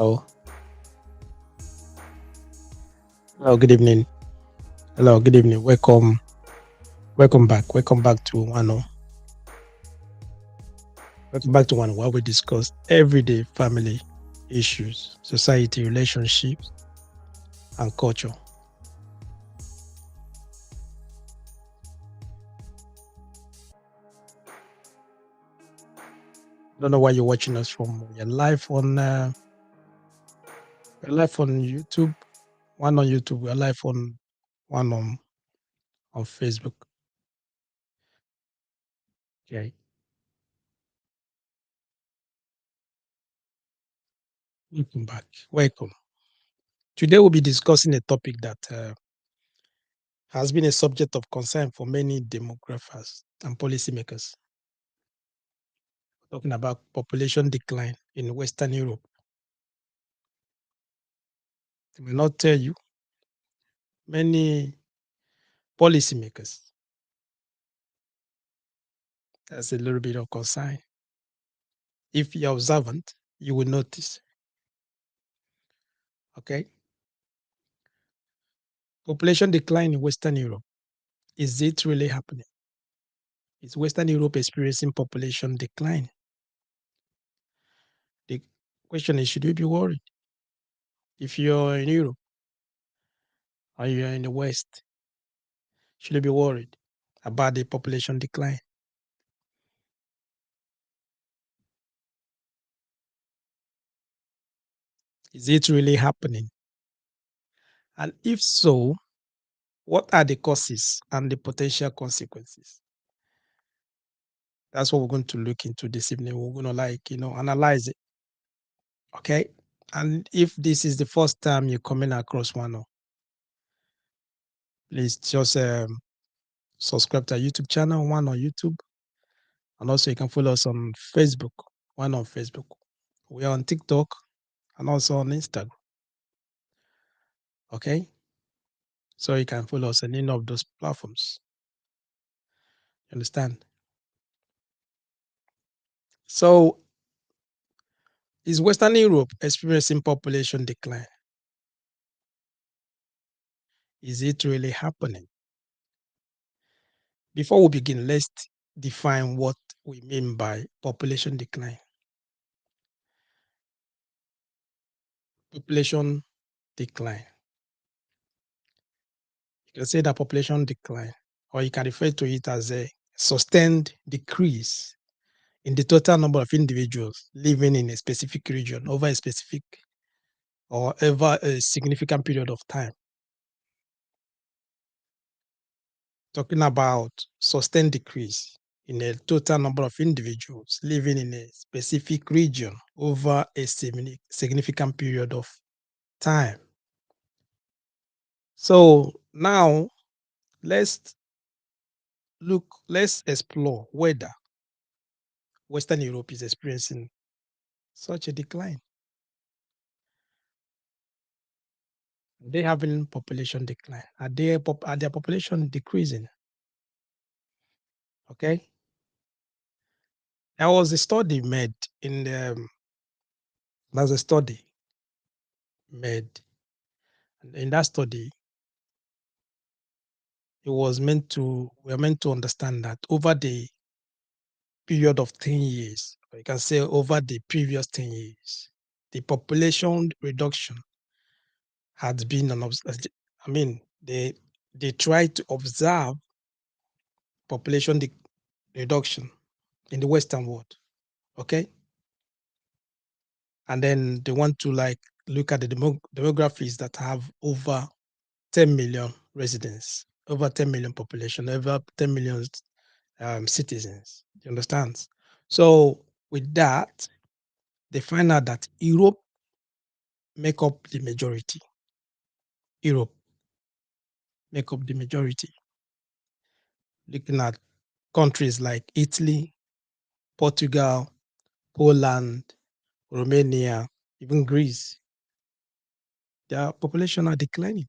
Oh, hello, good evening. Hello, good evening. Welcome back. Welcome back to one where we discuss everyday family issues, society, relationships, and culture. Don't know why you're watching us from. We're live on YouTube. One on YouTube. We're live on one on Facebook. Okay, welcome back. Welcome. Today we'll be discussing a topic that has been a subject of concern for many demographers and policymakers. Talking about population decline in Western Europe. They will not tell you many policymakers. That's a little bit of concern. If you're observant, you will notice. Okay. Population decline in Western Europe. Is it really happening? Is Western Europe experiencing population decline? The question is, should we be worried? If you're in Europe or you're in the West, should you be worried about the population decline? Is it really happening? And if so, what are the causes and the potential consequences? That's what we're going to look into this evening. We're going to analyze it. Okay. And if this is the first time you're coming across one, please just subscribe to our YouTube channel, one on YouTube. And also you can follow us on Facebook, one on Facebook. We are on TikTok and also on Instagram. Okay. So you can follow us on any of those platforms. You understand? So is Western Europe experiencing population decline? Is it really happening? Before we begin, let's define what we mean by population decline. Population decline. You can say that population decline, or you can refer to it as a sustained decrease in the total number of individuals living in a specific region over a specific or over a significant period of time. Talking about sustained decrease in the total number of individuals living in a specific region over a significant period of time. So now let's let's explore whether Western Europe is experiencing such a decline. Are they having population decline? Are their population decreasing? Okay. There was a study made in the there's a study made. In that study, we are meant to understand that over the period of 10 years, or you can say over the previous 10 years, the population reduction had been I mean, they tried to observe population reduction in the Western world. Okay. And then they want to look at the demographies that have over 10 million residents, over 10 million population, over 10 million citizens. You understand? So with that, they find out that Europe make up the majority. Europe make up the majority. Looking at countries like Italy, Portugal, Poland, Romania, even Greece, their population are declining.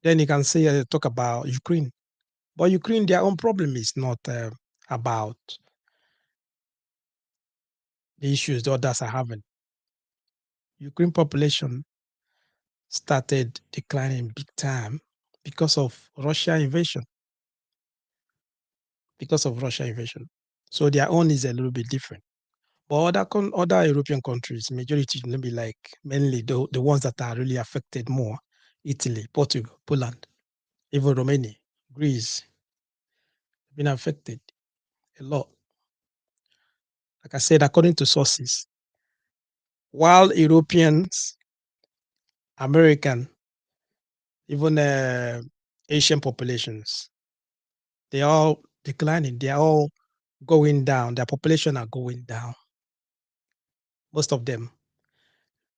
Then you can say talk about Ukraine, but Ukraine, their own problem is not about the issues the others are having. Ukraine population started declining big time because of Russia invasion. Because of Russia invasion. So their own is a little bit different. But other European countries, majority maybe like mainly the ones that are really affected more, Italy, Portugal, Poland, even Romania, Greece, been affected a lot. Like I said, according to sources, while Europeans, American, even Asian populations, they are all declining. They are all going down. Their population are going down. Most of them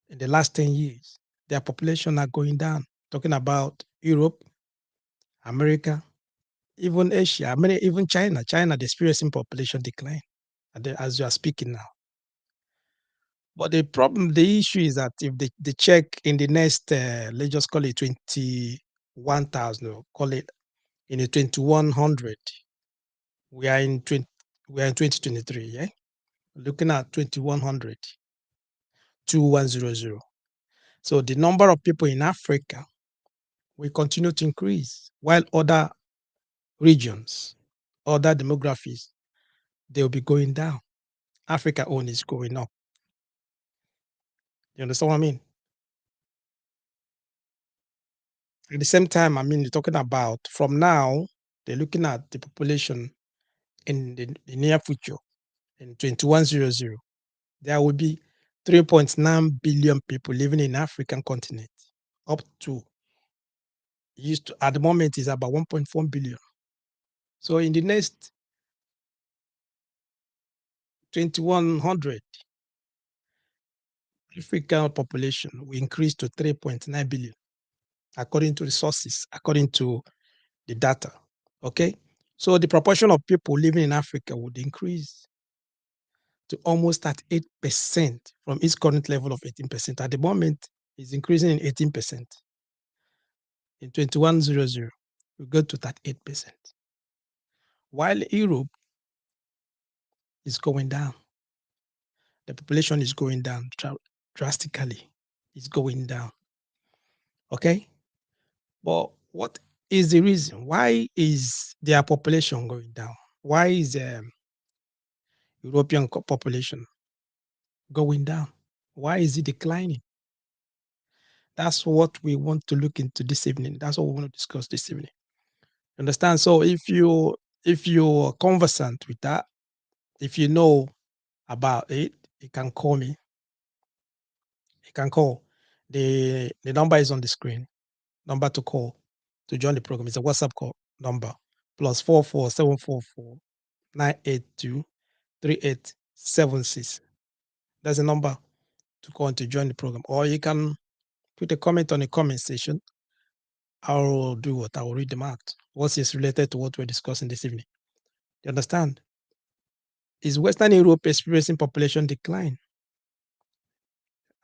in the last 10 years, their population are going down. Talking about Europe, America, even Asia, I mean, even China. China, they're experiencing population decline as you are speaking now. But the problem, the issue is that if they check in the next, let's just call it 21,000, or call it in the 2100, we are in 20, we are in 2023, yeah? Looking at 2100, 2100. So the number of people in Africa will continue to increase, while other regions, other demographies, they'll be going down. Africa own is going up. You understand what I mean? At the same time, I mean, you're talking about from now, they're looking at the population in the near future, in 2100, there will be 3.9 billion people living in African continent, up to used to at the moment is about 1.4 billion. So in the next 2100, African population will increase to 3.9 billion, according to the sources, according to the data. Okay. So the proportion of people living in Africa would increase to almost at 8% from its current level of 18%. At the moment, it's increasing in 18%. In 2100, we go to that 8%. While Europe is going down, the population is going down drastically. It's going down. Okay. But what is the reason? Why is their population going down? Why is European population going down? Why is it declining? That's what we want to look into this evening. That's what we want to discuss this evening. Understand? So if you're conversant with that, if you know about it, you can call me. You can call. The number is on the screen. Number to call to join the program is a WhatsApp call number +44 744 982 3876. That's the number to call to join the program. Or you can put a comment on the comment section. I will do what I will read them out. What is related to what we're discussing this evening? You understand? Is Western Europe experiencing population decline?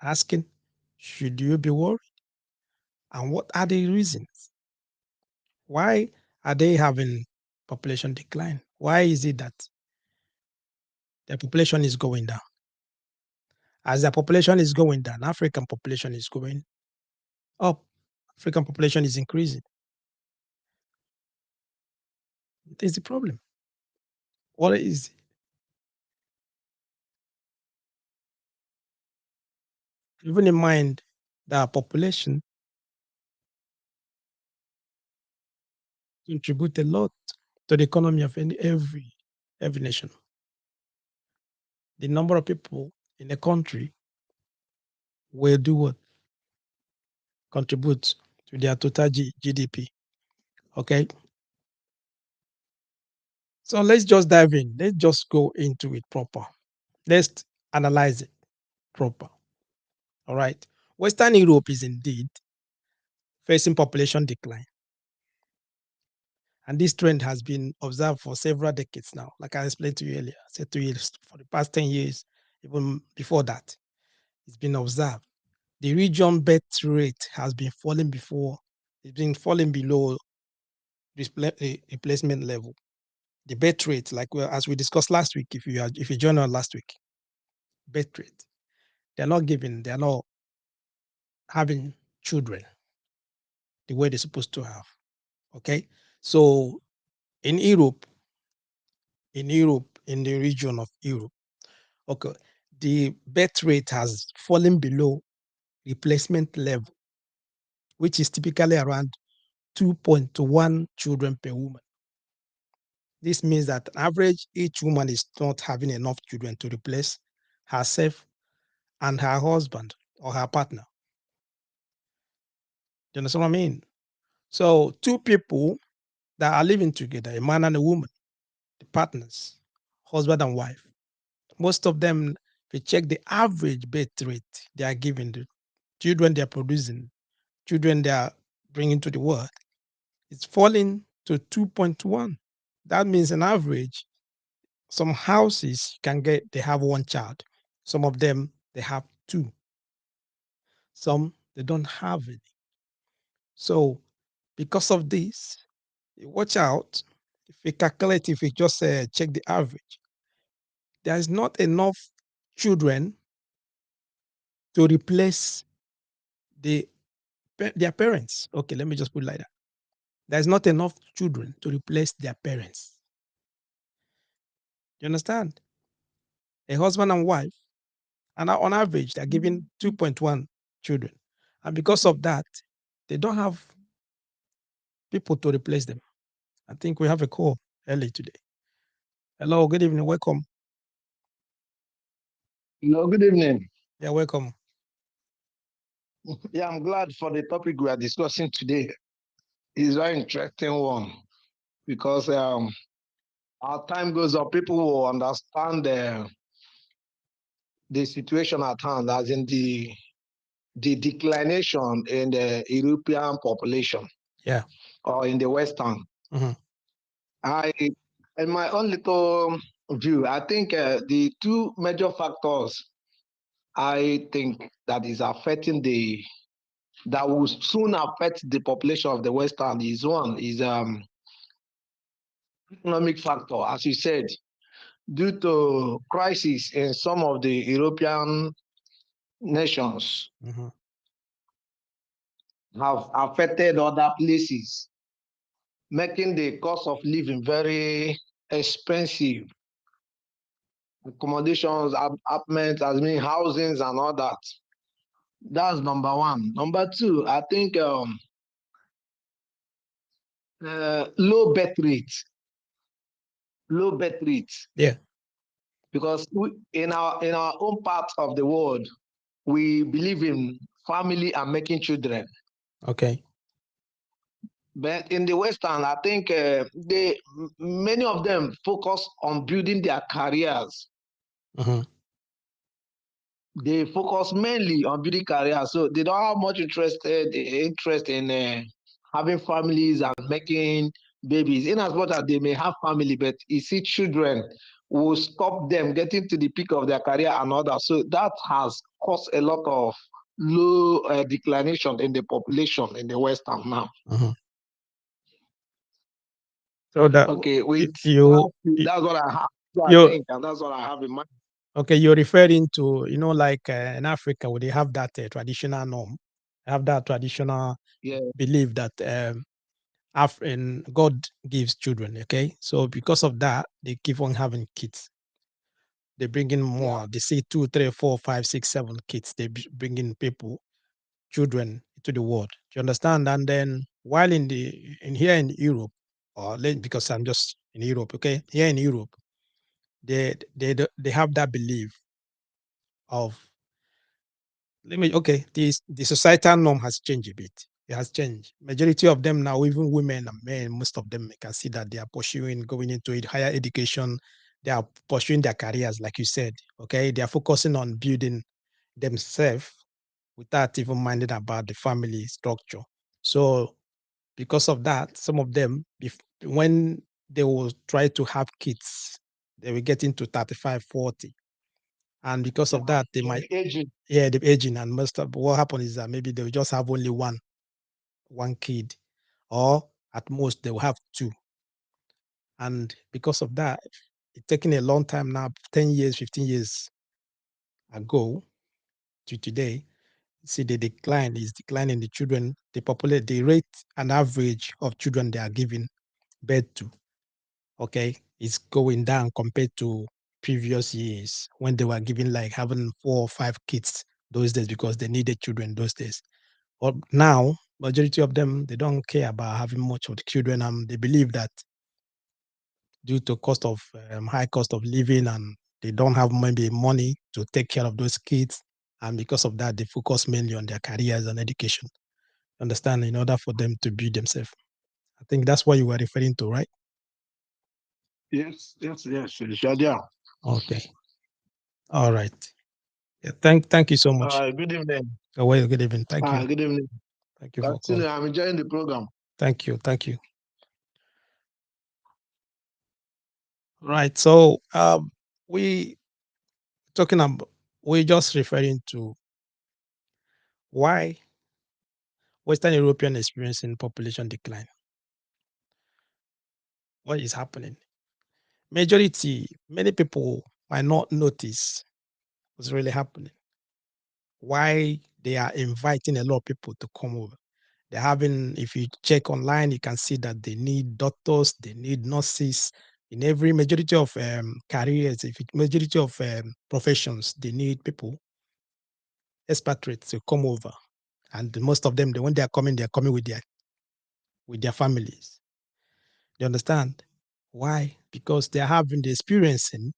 Asking, should you be worried? And what are the reasons? Why are they having population decline? Why is it that their population is going down? As their population is going down, African population is going up. African population is increasing. What is the problem? What is even in mind that population contribute a lot to the economy of every nation. The number of people in a country will do what? Contribute to their total GDP. Okay. So let's just dive in. Let's just go into it proper. Let's analyze it proper. All right. Western Europe is indeed facing population decline. And this trend has been observed for several decades now. Like I explained to you earlier, I said to you for the past 10 years, even before that, it's been observed. The region birth rate has been falling it's been falling below replacement level. The birth rate, like as we discussed last week, if you joined us last week, birth rate. They're not having children the way they're supposed to have. Okay. So in Europe, in the region of Europe, okay, the birth rate has fallen below replacement level, which is typically around 2.1 children per woman. This means that on average, each woman is not having enough children to replace herself and her husband or her partner. You understand what I mean? So two people that are living together, a man and a woman, the partners, husband and wife, most of them, if you check the average birth rate they are giving, the children they are producing, children they are bringing to the world, it's falling to 2.1. That means an average, some houses they have one child. Some of them, they have two. Some, they don't have any. So because of this, watch out. If you just check the average, there is not enough children to replace the their parents. Okay, let me just put it like that. There's not enough children to replace their parents. You understand? A husband and wife, and on average, they're giving 2.1 children. And because of that, they don't have people to replace them. I think we have a call early today. Hello, good evening, welcome. Hello, good evening. Yeah, welcome. Yeah, I'm glad for the topic we are discussing today. It's a very interesting one because as time goes on, people will understand the situation at hand, as in the declination in the European population Yeah. or in the Western. Mhm. I, in my own little view, I think the two major factors I think that is affecting that will soon affect the population of the Western is one is economic factor, as you said, due to crisis in some of the European nations Mhm. have affected other places, making the cost of living very expensive. Accommodations, apartments, as many housings and all that. That's number one. Number two, I think low birth rate. Low birth rate. Yeah. Because in our own part of the world, we believe in family and making children. Okay. But in the Western, I think many of them focus on building their careers. Mhm. They focus mainly on building careers, so they don't have much interest in having families and making babies. In as much as they may have family, but you see, children will stop them getting to the peak of their career and all that. So that has caused a lot of low declination in the population in the Western now. Mhm. So that Okay, with you that's what I have. I you think, and that's what I have in mind. okay, you're referring to, like in Africa, where they have that traditional norm, have that traditional Yeah, belief that and God gives children. Okay, so because of that, they keep on having kids. They bring in yeah, more. They say 2, 3, 4, 5, 6, 7 kids. They bring in people, children to the world. Do you understand? And then while in here in Europe, because I'm just in Europe, okay, here in Europe, they have that belief of, the societal norm has changed a bit. It has changed. Majority of them now, even women and men, most of them, I can see that they are pursuing going into higher education. They are pursuing their careers, like you said. Okay, they are focusing on building themselves without even minding about the family structure. So because of that, some of them, when they will try to have kids, they will get into 35, 40. And because of yeah. that, they In might, the aging, yeah, the aging. And most of what happens is that maybe they will just have only one kid, or at most they will have two. And because of that, it's taking a long time now, 10 years, 15 years, ago to today, see the decline is declining the children, the rate and average of children they are giving birth to, okay, is going down compared to previous years when they were giving like having 4 or 5 kids those days because they needed children those days. But now, majority of them they don't care about having much of the children, and they believe that due to cost of high cost of living, and they don't have maybe money to take care of those kids, and because of that, they focus mainly on their careers and education. Understand? In order for them to build themselves. I think that's what you were referring to, right? Yes. Shadia. Okay. All right. Yeah, thank you so much. Good evening. Oh, well, good evening. Thank you. Good evening. Thank you for calling. I'm enjoying the program. Thank you. Thank you. Right. So we talking about we're just referring to why Western European experiencing population decline. What is happening? Many people might not notice what's really happening. Why they are inviting a lot of people to come over. They're having, if you check online, you can see that they need doctors, they need nurses. In every majority of careers, if majority of professions, they need people, expatriates to come over. And most of them, when they're coming with their families. You understand? Why? Because they're having the experiencing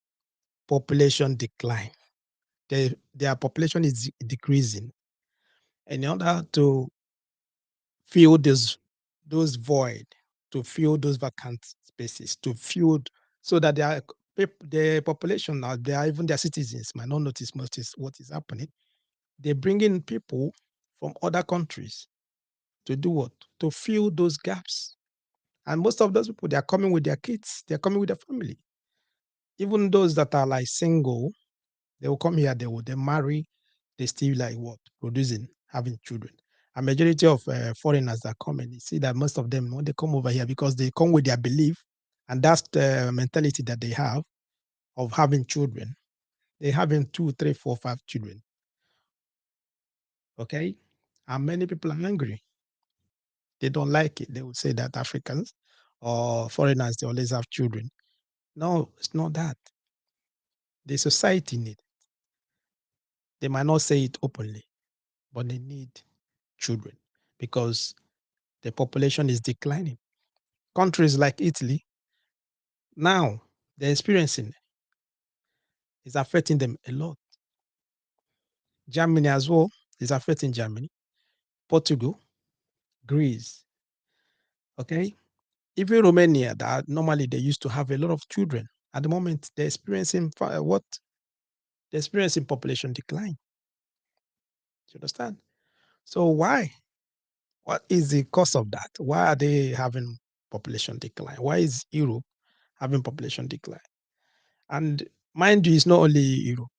population decline. Their population is decreasing. And in order to fill those void, to fill those vacant spaces, to fill so that the population now, they are even their citizens might not notice much is what is happening. They bring in people from other countries to do what? To fill those gaps. And most of those people, they are coming with their kids, they're coming with their family. Even those that are like single, they will come here, they marry, they still like what? Producing, having children. A majority of foreigners that come in, you see that most of them, when they come over here, because they come with their belief, and that's the mentality that they have of having children. They having 2, 3, 4, 5 children. Okay. And many people are angry. They don't like it. They would say that Africans or foreigners, they always have children. No, it's not that. The society need. They might not say it openly, but they need children because the population is declining. Countries like Italy, now they're experiencing is affecting them a lot. Germany as well is affecting Germany, Portugal, Greece. Okay. Even Romania, that normally they used to have a lot of children. At the moment, they're experiencing what? They're experiencing population decline. Do you understand? So why? What is the cause of that? Why are they having population decline? Why is Europe having population decline? And mind you, it's not only Europe.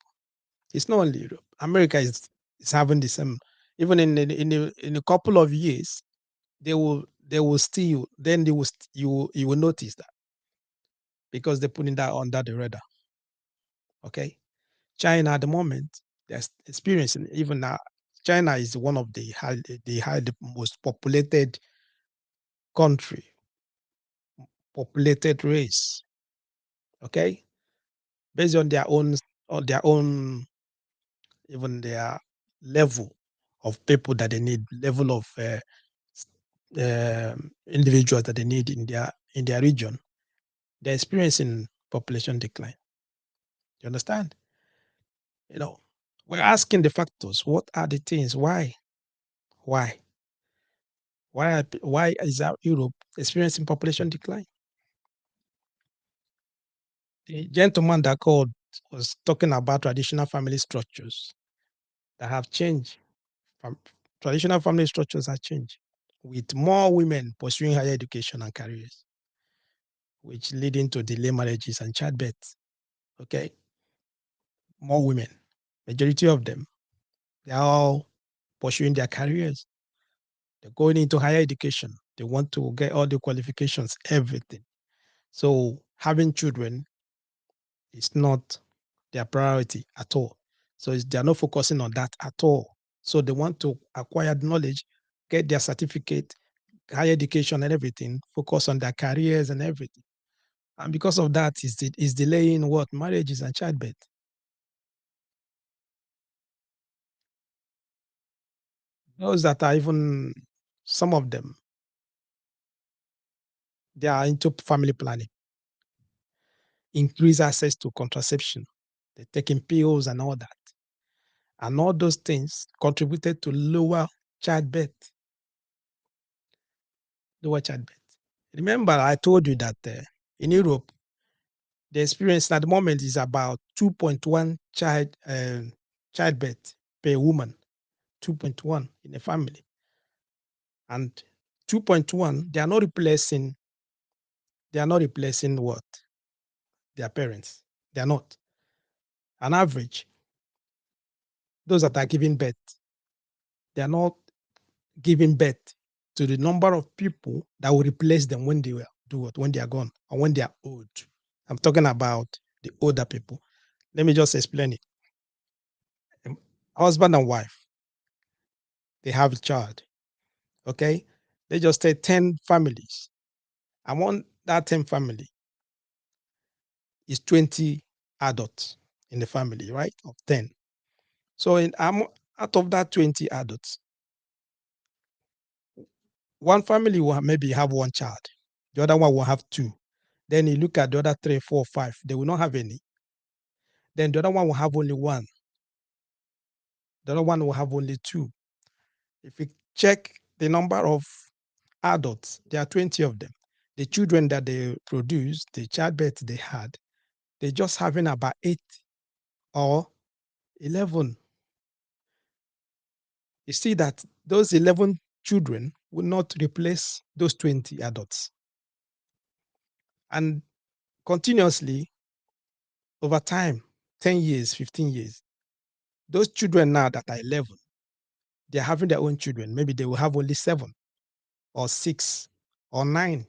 It's not only Europe. America is having the same. Even in a couple of years, they will still then they will you will notice that because they're putting that under the radar. Okay, China at the moment they're experiencing even now. China is one of the most populated country, populated race. Okay, based on their own even their level of people that they need, level of individuals that they need in their region, they're experiencing population decline. You understand? You know, we're asking the factors. What are the things? Why? Why is our Europe experiencing population decline? The gentleman that called was talking about traditional family structures that have changed. Fam- Traditional family structures have changed with more women pursuing higher education and careers, which leading to delay marriages and childbirth. Okay, more women, majority of them, they are all pursuing their careers. They're going into higher education. They want to get all the qualifications, everything. So having children is not their priority at all. So they are not focusing on that at all. So they want to acquire knowledge, get their certificate, higher education and everything, focus on their careers and everything. And because of that, is delaying what? Marriages and childbirth. Those that are even, some of them, they are into family planning, increase access to contraception. They're taking pills and all that. And all those things contributed to lower childbirth. Lower childbirth. Remember, I told you that in Europe, the experience at the moment is about 2.1 childbirth per woman, 2.1 in a family. And 2.1, they are not replacing what? Their parents. They are not. On average, those that are giving birth, they are not giving birth to the number of people that will replace them when they will do what? When they are gone or when they are old. I'm talking about the older people. Let me just explain it. Husband and wife, they have a child. Okay. They just say 10 families. Among that 10 family is 20 adults in the family, right? Of 10. So out of that 20 adults, one family will maybe have one child, the other one will have two. Then you look at the other three, four, five, they will not have any. Then the other one will have only one. The other one will have only two. If you check the number of adults, there are 20 of them. The children that they produced, the childbirth they had, they're just having about 8 or 11. You see that those 11 children will not replace those 20 adults. And continuously, over time, 10 years, 15 years, those children now that are 11, they're having their own children. Maybe they will have only 7 or 6 or 9.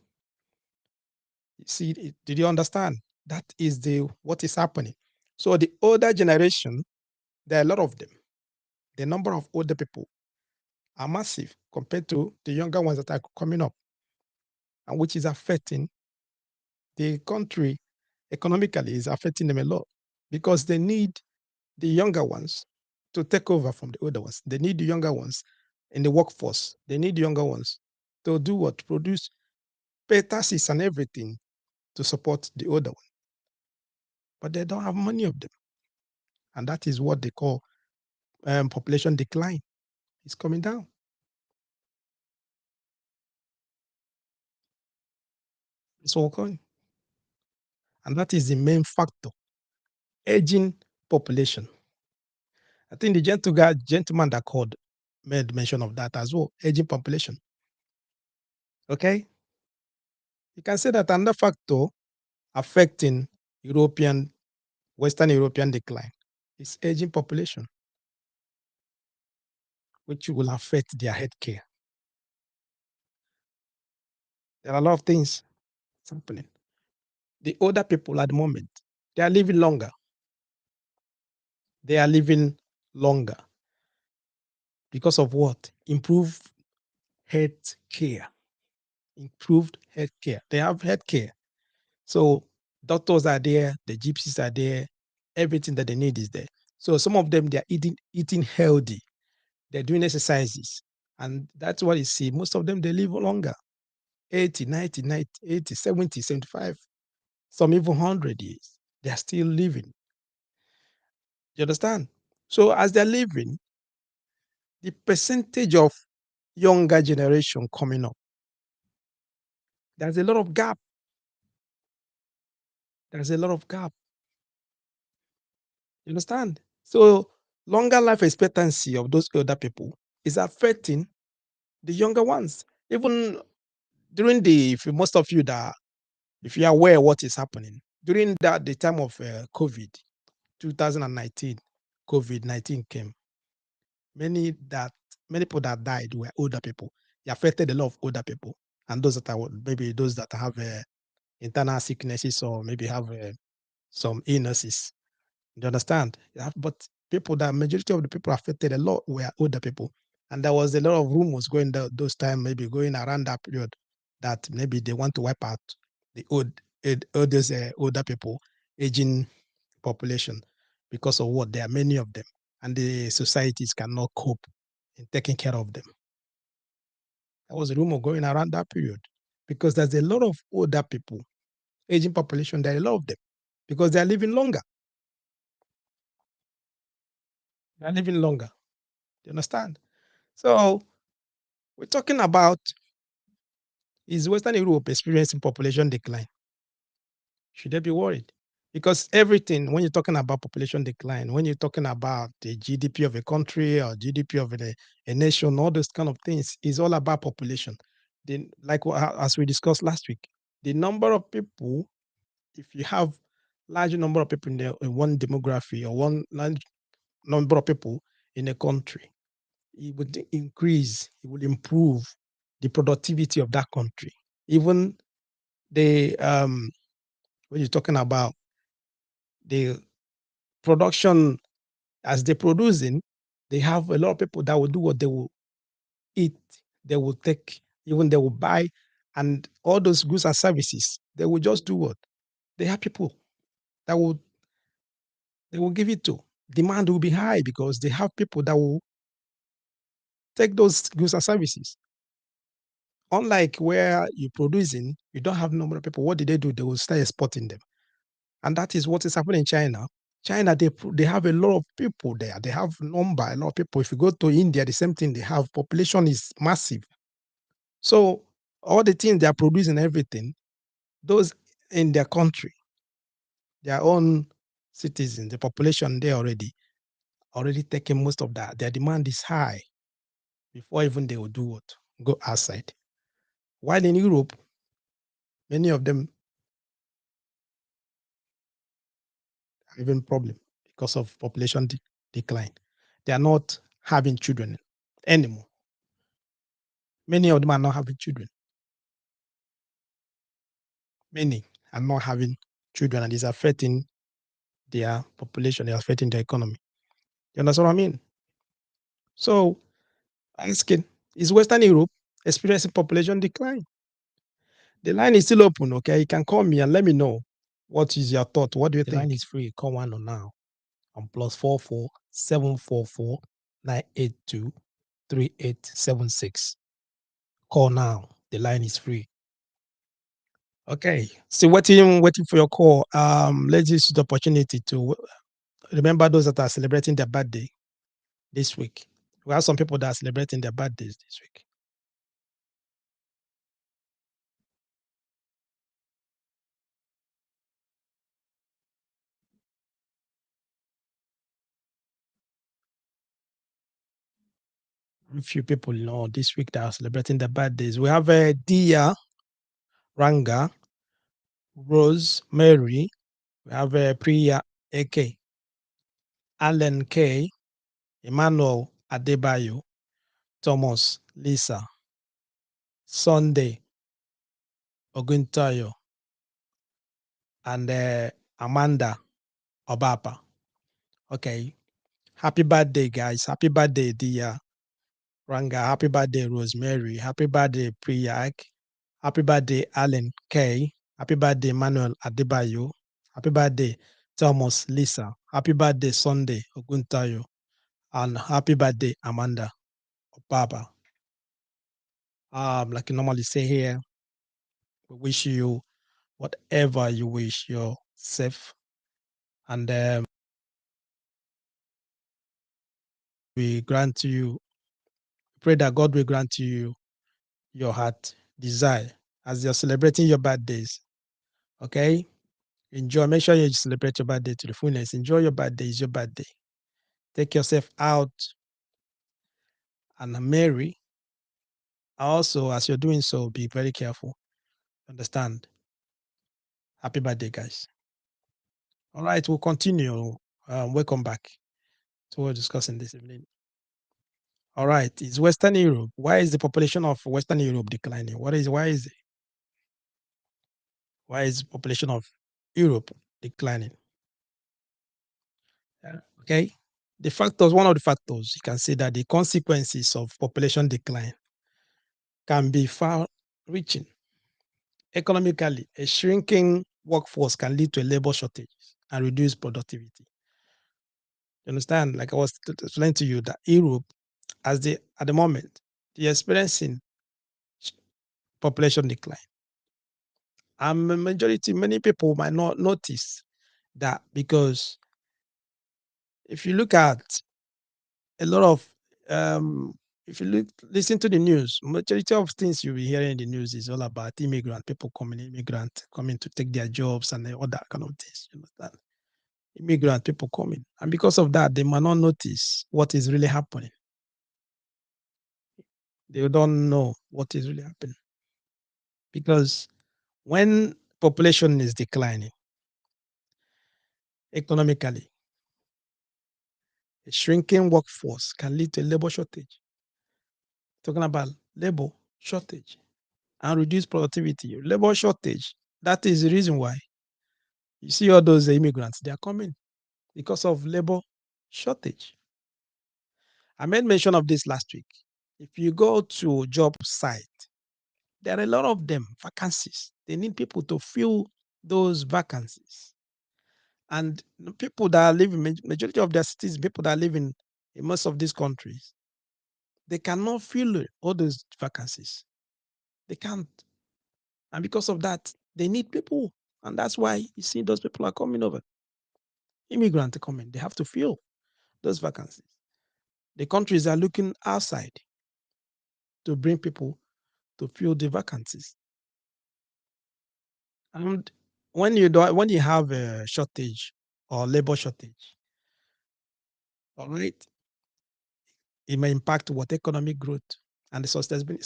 You see, did you understand? That is what is happening. So the older generation, there are a lot of them. The number of older people are massive compared to the younger ones that are coming up, and which is affecting the country economically, is affecting them a lot because they need the younger ones to take over from the older ones. They need the younger ones in the workforce. They need the younger ones to do what? Produce pay taxes and everything to support the older one. But they don't have many of them. And that is what they call population decline. It's coming down. It's all going. And that is the main factor. Aging population. I think the gentleman that called made mention of that as well. Aging population. Okay. You can say that another factor affecting Western European decline is aging population, which will affect their healthcare. There are a lot of things happening. The older people at the moment, they are living longer. They are living longer because of what? Improved health care. Improved health care. They have health care. So doctors are there, the gypsies are there, everything that they need is there. So some of them, they're eating healthy. They're doing exercises. And that's what you see. Most of them, they live longer. 80, 90, 90, 80, 70, 75, some even 100 years. They're still living. You understand? So as they're living, the percentage of younger generation coming up, there's a lot of gap. There's a lot of gap. You understand? So longer life expectancy of those older people is affecting the younger ones. Even during most of you that, if you're aware of what is happening, during the time of COVID, 2019, COVID-19 came, many people that died were older people. It affected a lot of older people, and those that are maybe those that have internal sicknesses or maybe have some illnesses. You understand? But people, that majority of the people affected a lot were older people. And there was a lot of rumors going those time, maybe going around that period, that maybe they want to wipe out the older people, aging population, because of what? There are many of them, and the societies cannot cope in taking care of them. There was a rumor going around that period, because there's a lot of older people, aging population. There are a lot of them because they are living longer. They are living longer. Do you understand? So we're talking about, is Western Europe experiencing population decline? Should they be worried? Because everything, when you're talking about population decline, when you're talking about the GDP of a country or GDP of a nation, all those kind of things is all about population. Then, like as we discussed last week, the number of people, if you have large number of people in one demography or one large number of people in a country, it would increase, it will improve the productivity of that country. Even the when you're talking about the production, as they're producing, they have a lot of people that will do what they will eat, they will take, even they will buy, and all those goods and services, they will just do what? They have people that will they will give it to. Demand will be high because they have people that will take those goods and services. Unlike where you're producing, you don't have a number of people. What did they do? They will start exporting them. And that is what is happening in China. China, they have a lot of people there. They have number, a lot of people. If you go to India, the same thing. They have population is massive. So all the things they are producing, everything, those in their country, their own citizens, the population there already taking most of that. Their demand is high before even they will do what? Go outside. While in Europe, many of them are having problem because of population decline. They are not having children anymore. Many of them are not having children. Many are not having children, and it's affecting their population, it's affecting their economy. You understand what I mean? So, asking, is Western Europe experiencing population decline? The line is still open, okay? You can call me and let me know what is your thought. What do you think? The line is free. Call one on now on +44 744 982 3876. Call now. The line is free. Okay. So waiting for your call. Let's use the opportunity to remember those that are celebrating their birthday this week. We have some people that are celebrating their birthdays this week. A few people know this week that are celebrating their birthdays. We have Dia, Ranga, Rose, Mary. We have Priya, AK, Allen K, Emmanuel Adebayo, Thomas, Lisa, Sunday, Oguntayo, and Amanda Obapa. Okay. Happy birthday, guys. Happy birthday, Dia, Ranga. Happy birthday, Rosemary. Happy birthday, Priyak. Happy birthday, Allen K. Happy birthday, Manuel Adebayo. Happy birthday, Thomas Lisa. Happy birthday, Sunday Oguntayo. And happy birthday, Amanda Obaba. Like I normally say here, we wish you whatever you wish yourself. And we grant you, pray that God will grant you your heart desire as you're celebrating your birthdays. Okay? Enjoy. Make sure you celebrate your birthday to the fullness. Enjoy your birthday. It's your birthday. Take yourself out and marry. Also, as you're doing so, be very careful. Understand? Happy birthday, guys. All right, we'll continue. Welcome back to what we're discussing this evening. All right, it's Western Europe. Why is the population of Western Europe declining? Why is population of Europe declining? Okay. the factors, one of the factors, you can say that the consequences of population decline can be far reaching. Economically, a shrinking workforce can lead to a labor shortage and reduce productivity. You understand? Like I was explaining to you that Europe, at the moment, they're experiencing population decline. And many people might not notice that, because if you look at a lot of if you listen to the news, majority of things you'll be hearing in the news is all about immigrant coming to take their jobs and all that kind of things. You understand? Immigrant people coming, and because of that, they might not notice what is really happening. They don't know what is really happening, because when population is declining economically, a shrinking workforce can lead to labor shortage. Talking about labor shortage and reduced productivity. Labor shortage, that is the reason why you see all those immigrants, they are coming because of labor shortage. I made mention of this last week. If you go to a job site, there are a lot of them, vacancies. They need people to fill those vacancies. And the people that are living, majority of their cities, people that are living in most of these countries, they cannot fill all those vacancies. They can't. And because of that, they need people. And that's why you see those people are coming over. Immigrants are coming. They have to fill those vacancies. The countries are looking outside to bring people to fill the vacancies. And when you have a shortage or labor shortage, all right, it may impact what economic growth and the sustainability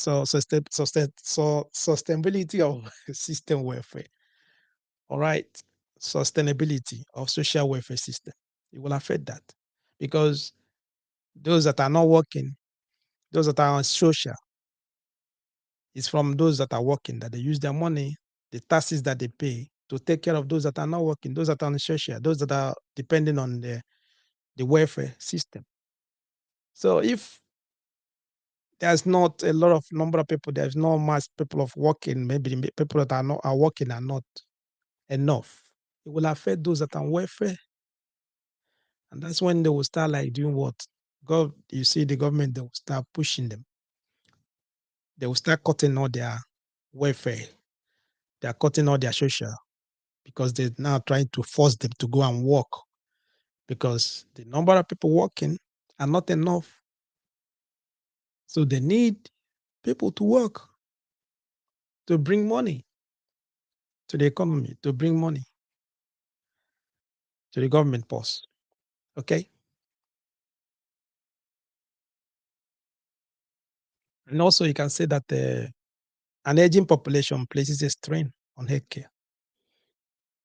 of system welfare. All right, sustainability of social welfare system. It will affect that, because those that are not working, those that are on social, it's from those that are working that they use their money, the taxes that they pay to take care of those that are not working, those that are on social, those that are depending on the welfare system. So if there's not a lot of number of people, there's no much people of working, maybe the people that are working are not enough, it will affect those that are on welfare. And that's when they will start like doing what? God, you see the government, they will start pushing them. They will start cutting all their welfare. They are cutting all their social, because they're now trying to force them to go and work, because the number of people working are not enough. So they need people to work, to bring money to the economy, to bring money to the government purse. Okay. And also, you can say that an aging population places a strain on healthcare.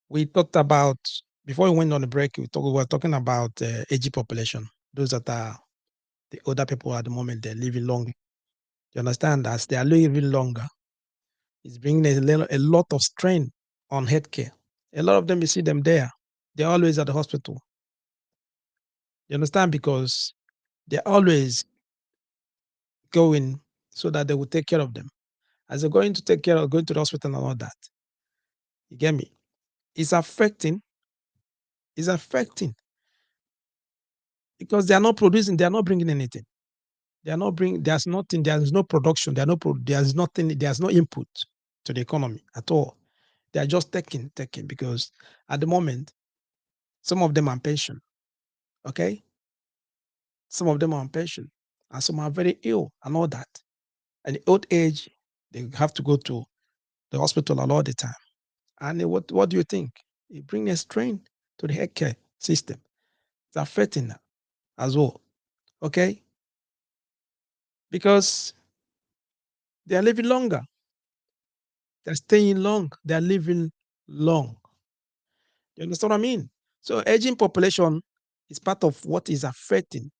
We talked about, before we went on the break, we were talking about aging population, those that are the older people at the moment, they're living long. You understand? As they are living longer, it's bringing a lot of strain on healthcare. A lot of them, you see them there, they're always at the hospital. You understand? Because they're always going so that they will take care of them. As they're going to take care of, going to the hospital and all that. You get me? It's affecting, because they are not producing, they are not bringing anything. They are not bringing, there's nothing, there's no production, there's nothing, there's no input to the economy at all. They are just taking, because at the moment, some of them are on pension. Okay. Some of them are on pension, and some are very ill and all that. And old age, they have to go to the hospital a lot of the time. And what do you think? It brings a strain to the healthcare system. It's affecting them as well. Okay? Because they are living longer. They're staying long. They're living long. You understand what I mean? So aging population is part of what is affecting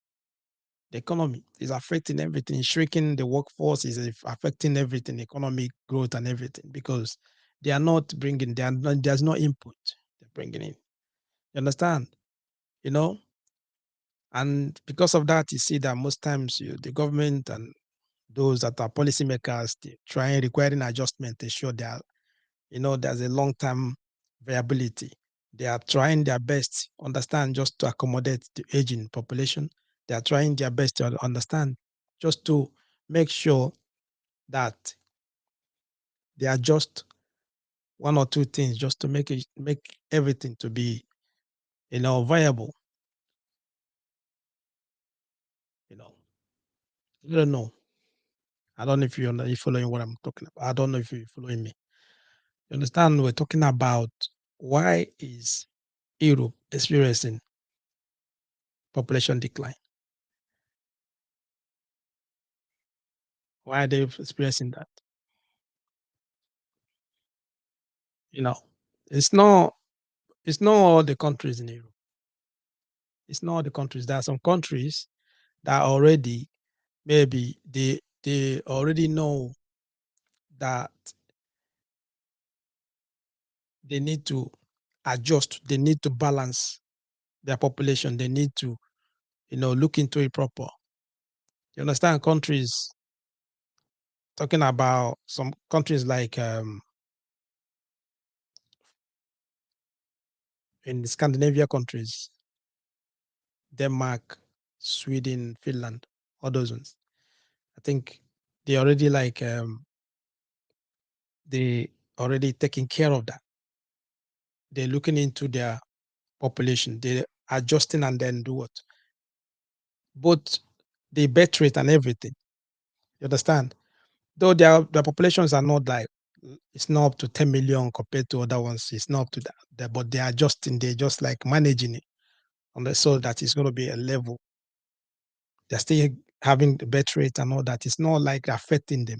the economy, is affecting everything, shrinking the workforce, is affecting everything, economic growth and everything, because they are not bringing, there's no input they're bringing in. You understand? You know, And because of that, you see that most times the government and those that are policymakers, they trying requiring adjustment to ensure that there's a long-term viability. They are trying their best, understand, just to accommodate the aging population. They are trying their best to understand, just to make sure that they adjust one or two things, just to make everything to be viable. You know, I don't know. I don't know if you're following what I'm talking about. I don't know if you're following me. You understand? We're talking about why is Europe experiencing population decline? Why are they experiencing that? You know, it's not it's not all the countries in Europe. It's not all the countries. There are some countries that already maybe they already know that they need to adjust, they need to balance their population, they need to, look into it proper. You understand? Countries talking about some countries like in the Scandinavia countries, Denmark, Sweden, Finland, all those ones. I think they already they already taking care of that. They're looking into their population. They're adjusting and then do what? Both the birth rate and everything. You understand? Though their populations are not like it's not up to 10 million compared to other ones. It's not up to that, but they are adjusting. They're just like managing it on the so that it's going to be a level. They're still having the birth rate and all that. It's not like affecting them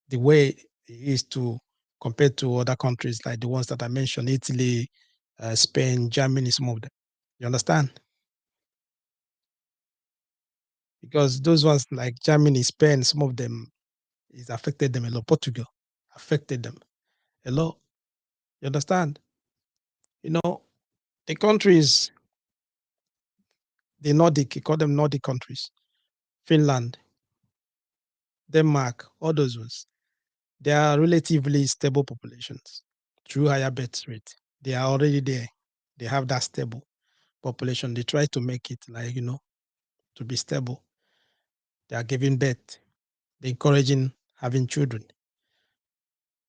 the way it is to compared to other countries like the ones that I mentioned, Italy, Spain, Germany, some of them. You understand? Because those ones like Germany, Spain, some of them is affected them a lot. Portugal affected them a lot. You understand? You know, the countries, the Nordic, you call them Nordic countries, Finland, Denmark, all those ones, they are relatively stable populations through higher birth rate. They are already there. They have that stable population. They try to make it like, to be stable. They are giving birth. They're encouraging having children.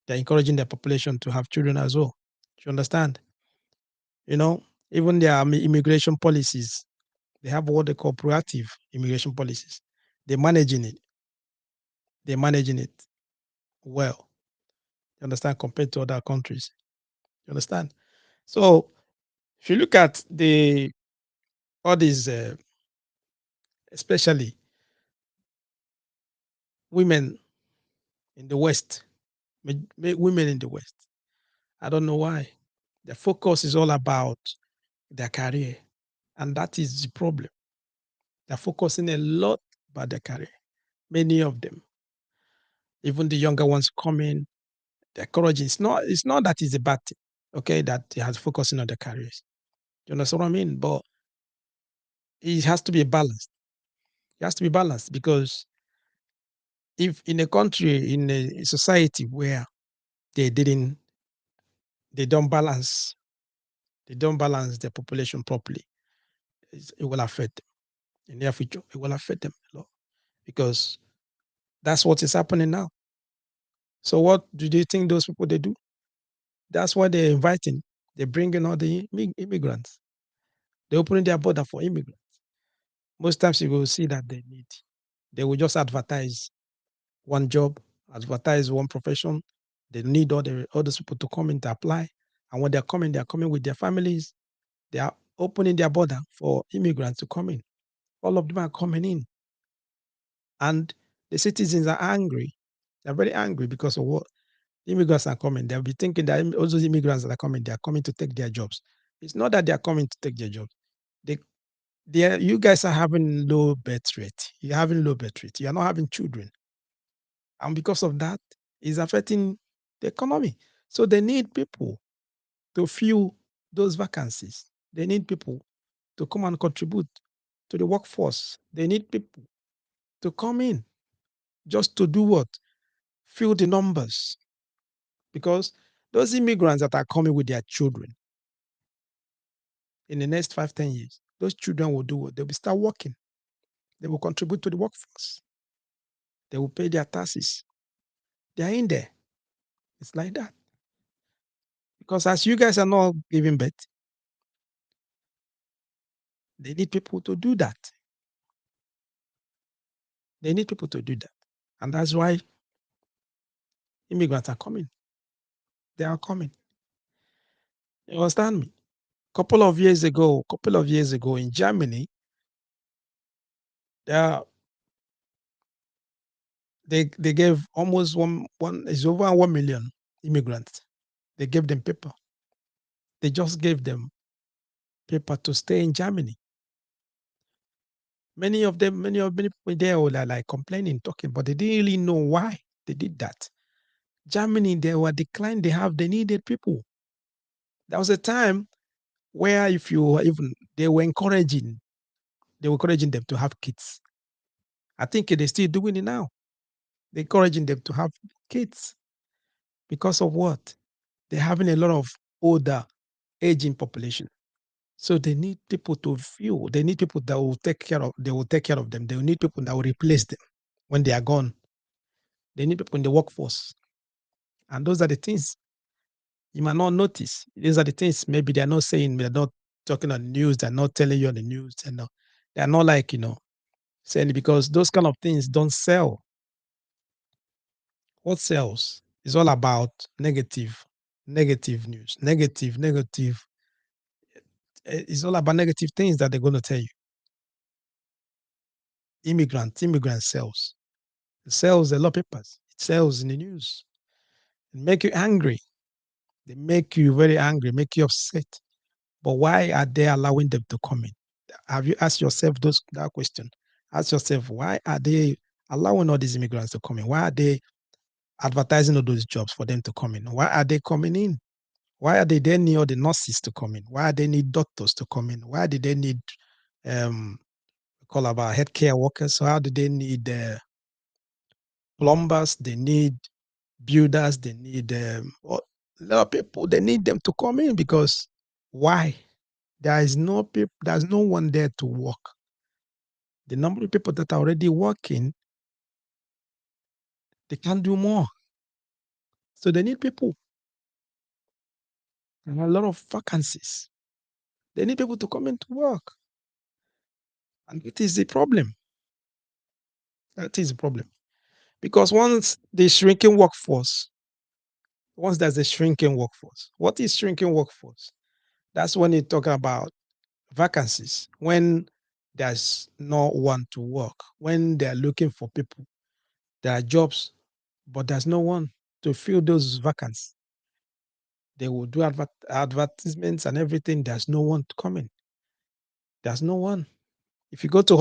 They're encouraging their population to have children as well. Do you understand? You know, even their immigration policies, they have what they call proactive immigration policies. They're managing it. They're managing it well. You understand? Compared to other countries. You understand? So if you look at the all these, especially women in the West, women in the West, I don't know why. The focus is all about their career, and that is the problem. They're focusing a lot about their career. Many of them, even the younger ones coming, they're encouraging. It's not that it's a bad thing, okay, that they has focusing on their careers. You understand what I mean? But it has to be balanced. It has to be balanced because if in a country, in a society where they didn't, they don't balance, they don't balance their population properly, it will affect them in their future. It will affect them a lot because that's what is happening now. So what do you think those people they do? That's why they're inviting, they're bringing all the immigrants. They're opening their border for immigrants. Most times you will see that they will just advertise one job, advertise one profession. They need all those people to come in to apply. And when they're coming with their families. They are opening their border for immigrants to come in. All of them are coming in. And the citizens are angry. They're very angry because of what immigrants are coming. They'll be thinking that all those immigrants that are coming, they are coming to take their jobs. It's not that they are coming to take their jobs. They, you guys are having low birth rate. You're having low birth rate. You are not having children. And because of that, it's affecting the economy. So they need people to fill those vacancies. They need people to come and contribute. to the workforce. They need people to come in just to do what? Fill the numbers. Because those immigrants that are coming with their children in the next 5, 10 years, those children will do what? They will start working. They will contribute to the workforce. They will pay their taxes. They are in there. It's like that. Because as you guys are not giving birth, they need people to do that. They need people to do that. And that's why immigrants are coming. They are coming. You understand me? Couple of years ago in Germany, they they gave almost one is over 1 million immigrants. They gave them paper. They just gave them paper to stay in Germany. Many people there were like complaining, talking, but they didn't really know why they did that. Germany, they were declined. They needed people. There was a time where if you even they were encouraging them to have kids. I think they're still doing it now. They're encouraging them to have kids because of what? They're having a lot of older aging population. So they need people to fuel. They need people that will take care of. They will take care of them. They will need people that will replace them when they are gone. They need people in the workforce, and those are the things you might not notice. These are the things maybe they're not saying. They're not talking on the news. They're not telling you on the news. And they're not like saying, because those kind of things don't sell. What sells is all about negative news, negative. It's all about negative things that they're going to tell you. Immigrant sells. It sells a lot of papers. It sells in the news. It make you angry. They make you very angry, make you upset. But why are they allowing them to come in? Have you asked yourself that question? Ask yourself, why are they allowing all these immigrants to come in? Why are they advertising all those jobs for them to come in? Why are they coming in? Why are they need all the nurses to come in? Why do they need doctors to come in? Why do they need call about healthcare workers? How do they need plumbers? They need builders. They need a lot of people. They need them to come in because why? There's no one there to work. The number of people that are already working, they can't do more. So they need people. And a lot of vacancies. They need people to come in to work. And it is the problem. That is the problem. Because once there's a shrinking workforce, what is shrinking workforce? That's when you talk about vacancies, when there's no one to work, when they're looking for people, there are jobs, but there's no one to fill those vacancies. They will do advertisements and everything. There's no one to come in. There's no one. If you go to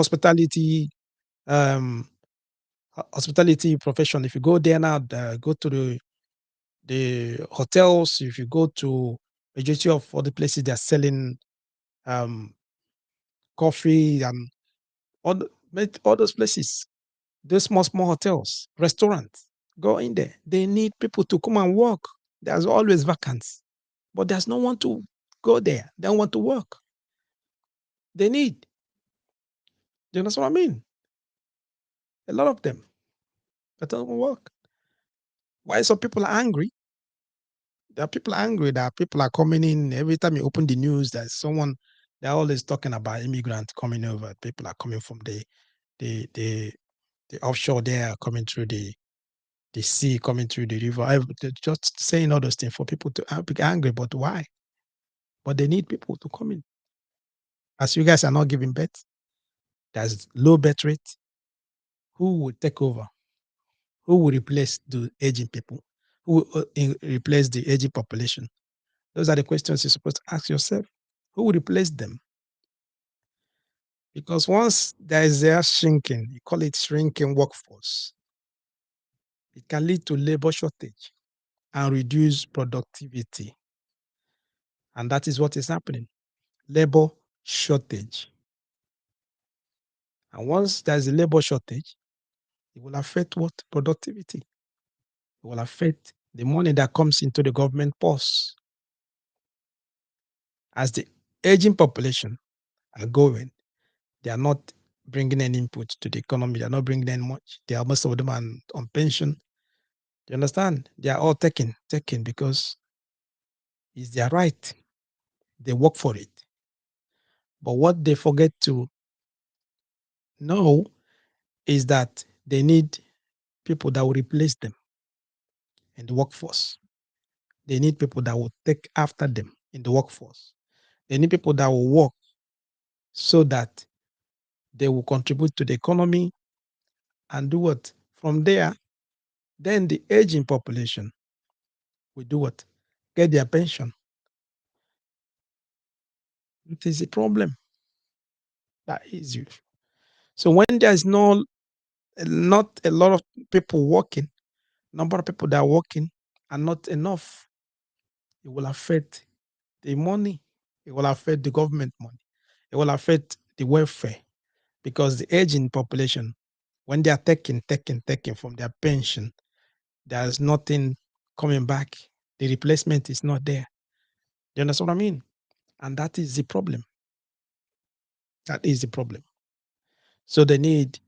um, hospitality profession, if you go there now, go to the hotels, if you go to majority of all the places they're selling um, coffee and all those places, those small hotels, restaurants, go in there. They need people to come and work. There's always vacancies, but there's no one to go there. They don't want to work. They need. Do you understand what I mean? A lot of them that don't work. Why some people are angry? There are people angry that people are coming in. Every time you open the news, there's someone, they're always talking about immigrants coming over. People are coming from the the, the offshore there, coming through the sea, coming through the river. They're just saying all those things for people to be angry. But why? But they need people to come in. As you guys are not giving birth, there's low birth rate. Who will take over? Who will replace the aging people? Who will replace the aging population? Those are the questions you're supposed to ask yourself. Who will replace them? Because once there is a shrinking, you call it shrinking workforce, it can lead to labor shortage and reduce productivity. And that is what is happening. Labor shortage. And once there's a labor shortage, it will affect what? Productivity. It will affect the money that comes into the government purse. As the aging population are going, they are not bringing any input to the economy. They are not bringing in much. They are most of them are on pension. Do you understand? They are all taken because it's their right. They work for it. But what they forget to know is that they need people that will replace them in the workforce. They need people that will take after them in the workforce. They need people that will work so that they will contribute to the economy and do what? From there, then the aging population will do what? Get their pension. It is a problem. That is you. So when there's not a lot of people working, number of people that are working are not enough, it will affect the money. It will affect the government money. It will affect the welfare because the aging population, when they are taking from their pension, there's nothing coming back. The replacement is not there. You understand what I mean? And that is the problem. That is the problem. So they need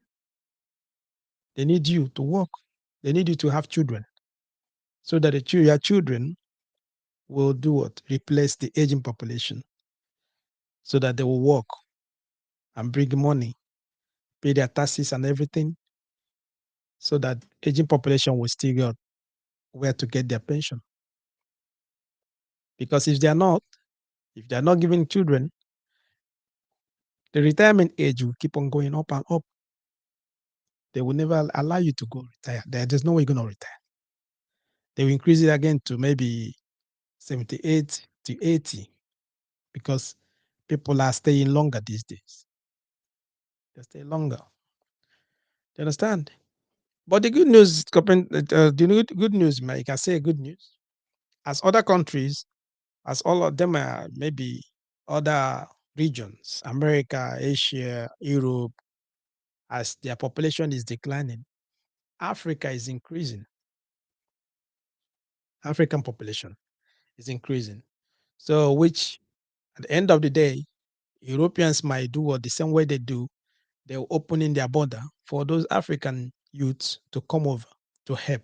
you to work. They need you to have children so that your children will do what? Replace the aging population so that they will work and bring money, pay their taxes and everything so that aging population will still get where to get their pension. Because if they are not giving children, the retirement age will keep on going up and up. They will never allow you to go retire. There's no way you're going to retire. They will increase it again to maybe 78 to 80 because people are staying longer these days. They stay longer. Do you understand? But the good news, good news, I can say good news. As other countries, as all of them are maybe other regions, America, Asia, Europe, as their population is declining, Africa is increasing. African population is increasing. So, which at the end of the day, Europeans might do what the same way they do. They're opening their border for those African youths to come over to help,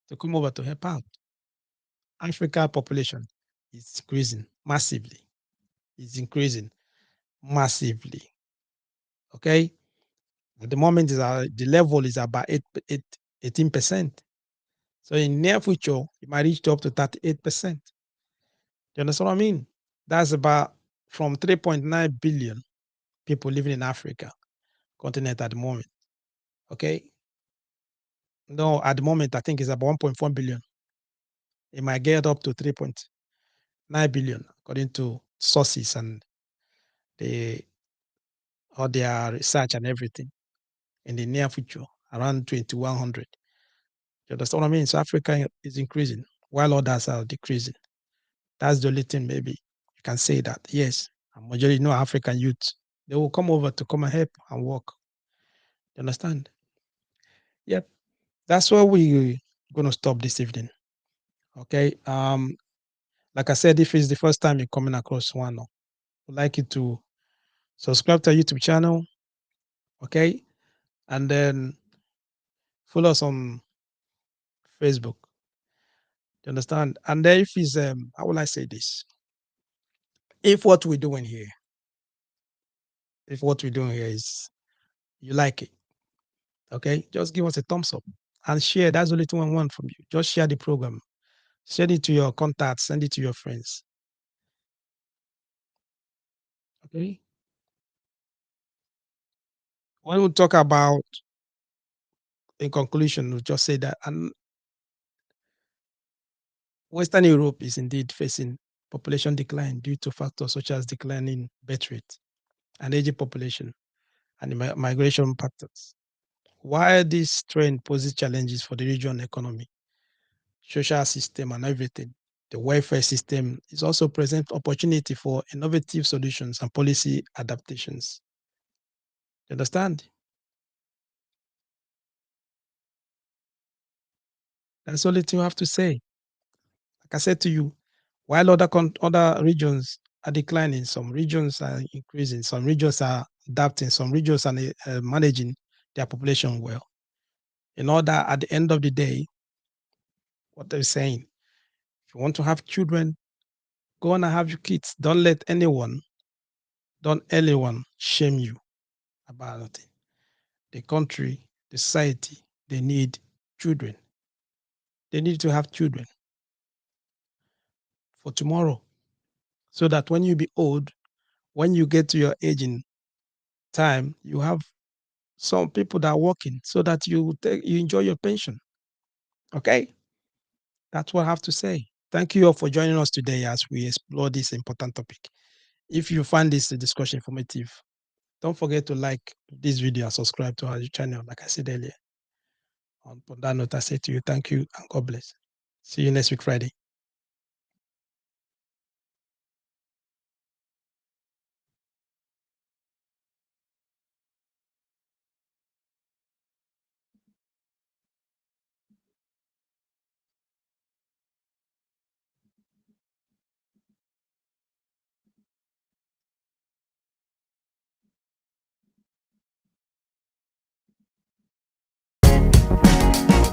to help out. Africa population is increasing massively. It's increasing massively. Okay. At the moment, the level is about 18%. So in near future, it might reach up to 38%. You understand what I mean? That's about from 3.9 billion people living in Africa continent at the moment. Okay. No, at the moment, I think it's about 1.4 billion. It might get up to 3.9 billion, according to sources and the all their research and everything in the near future, around 2100. You understand what I mean? So Africa is increasing while others are decreasing. That's the only thing maybe you can say that, yes, a majority African youth, they will come over to come and help and work. You understand? Yep. That's where we're going to stop this evening. Okay. Like I said, if it's the first time you're coming across one, I'd like you to subscribe to our YouTube channel. Okay. And then follow us on Facebook. You understand? And then if it's how will I say this? If what we're doing here, is you like it, okay, just give us a thumbs up and share. That's the only thing I want from you. Just share the program. Send it to your contacts, send it to your friends. Okay. When we talk about, in conclusion, we just say that and Western Europe is indeed facing population decline due to factors such as declining birth rate and aging population and migration patterns. While this trend poses challenges for the region economy, social system, and everything, the welfare system is also present opportunity for innovative solutions and policy adaptations. You understand? That's the only thing you have to say. Like I said to you, while other regions are declining, some regions are increasing, some regions are adapting, some regions are managing their population well. In order, at the end of the day, what they're saying, if you want to have children, go on and have your kids. Don't anyone shame you about it. The country, the society, they need children. They need to have children for tomorrow, so that when you be old, when you get to your aging time, you have some people that are working, so that you enjoy your pension. Okay, that's what I have to say. Thank you all for joining us today as we explore this important topic. If you find this discussion informative, don't forget to like this video and subscribe to our channel, like I said earlier. On that note, I say to you, thank you and God bless. See you next week, Friday.